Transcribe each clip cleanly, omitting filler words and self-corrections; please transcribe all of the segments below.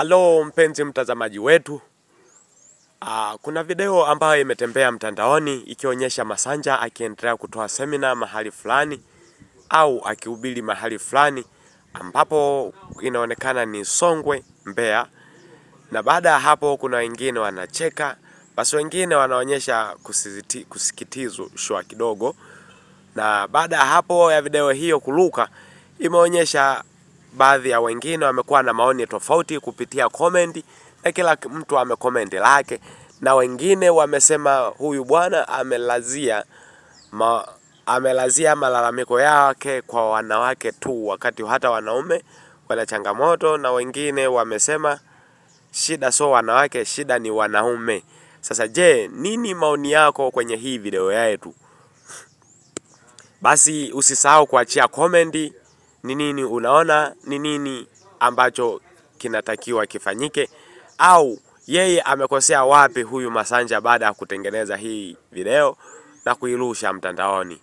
Halo mpenzi mtazamaji wetu. Kuna video ambayo imetembea mtandaoni ikionyesha Masanja akiendelea kutoa semina mahali fulani au akihubiri mahali fulani ambapo inaonekana ni Songwe, Mbeya. Na baada ya hapo kuna wengine wanacheka, basi wengine wanaonyesha kusikitizwa kidogo. Na baada ya hapo ya video hiyo kuruka, imeonyesha baadhi ya wengine wamekuwa na maoni tofauti kupitia comment, na kila mtu amecomment lake, na wengine wamesema huyu bwana amelazia malalamiko yake kwa wanawake tu, wakati hata wanaume wana changamoto. Na wengine wamesema shida sio wanawake, shida ni wanaume. Sasa je, nini maoni yako kwenye hii video yetu? Basi usisahau kuachia comment. Ni nini unaona, ni nini ambacho kinatakiwa kifanyike, au yeye amekosea wapi huyu Masanja baada ya kutengeneza hii video na kuirusha mtandaoni.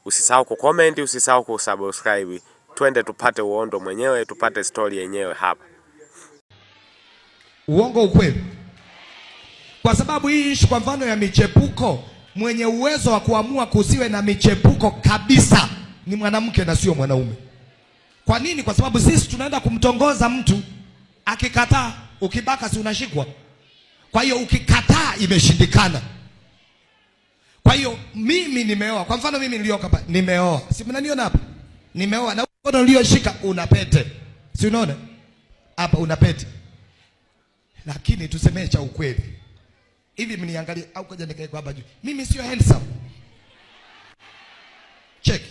Usisahau kucomment, usisahau kusubscribe. Twende tupate uondo mwenyewe, tupate story yenyewe hapa. Uongo ukweli. Kwa sababu hii issue kwa mfano ya michepuko, mwenye uwezo wa kuamua kusiwe na michepuko kabisa ni mwanamke na sio mwanaume. Kwa nini? Kwa sababu sisi tunaenda kumtongoza mtu, akikataa, ukibaka si unashikwa. Kwa hiyo ukikataa imeshindikana. Kwa hiyo mimi nimeoa. Kwa mfano mimi nilioka hapa, nimeoa. Si mnaniona hapa? Nimeoa na mkono ulioshika una pete. Si unaona? Hapa una pete. Lakini tusemee cha ukweli. Hivi mniangalie au kaja nikae kwa hapa juu. Mimi sio handsome. Check.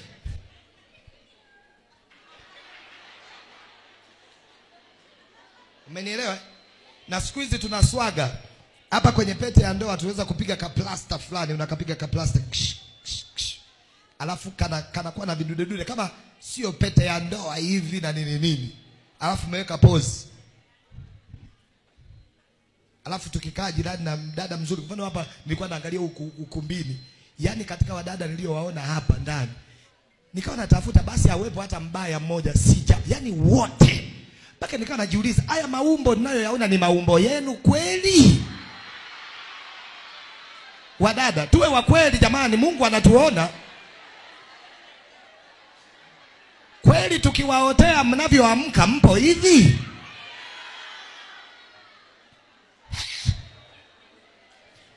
Umenielewa? Na siku hizi tunaswaga. Hapa kwenye pete ya ndoa tuweza kupiga ka plaster fulani, unakapiga ka plaster. Alafu kana kuwa na vidudedude kama sio pete ya ndoa hivi na nini. Alafu umeweka pose. Alafu tukikaa jirani na dada mzuri. Kwa mfano hapa nilikuwa naangalia ukumbini. Yaani katika wadada niliowaona hapa ndani, nikawa natafuta basi awepo hata mbaya mmoja, yaani wote. Mpaka nikawa najiuliza, haya maumbo ninayoyaona ni maumbo yenu kweli? Wadada, tuwe wa kweli jamani, Mungu anatuona. Kweli tukiwaotea mnavyoamka mpo hivi?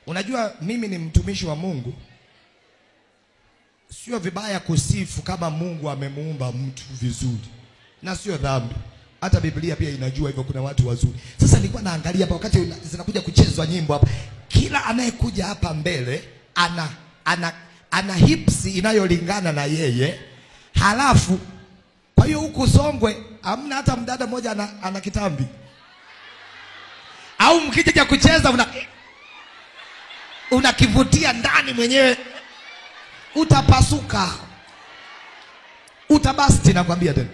Unajua mimi ni mtumishi wa Mungu. Sio vibaya kusifu kama Mungu amemuumba mtu vizuri. Na sio dhambi. Hata Biblia pia inajua hivyo, kuna watu wazuri. Sasa nilikuwa naangalia hapa wakati zinakuja kuchezwa nyimbo hapa. Kila anayekuja hapa mbele ana hips inayolingana na yeye. Halafu kwa hiyo huku Songwe hamna hata mdada mmoja ana kitambi. Au mkija kucheza unakivutia ndani mwenyewe, utapasuka, utabasti, nakwambia tena.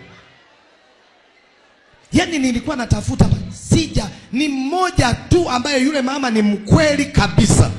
Yaani nilikuwa natafuta, ni mmoja tu ambaye yule mama ni mkweli kabisa.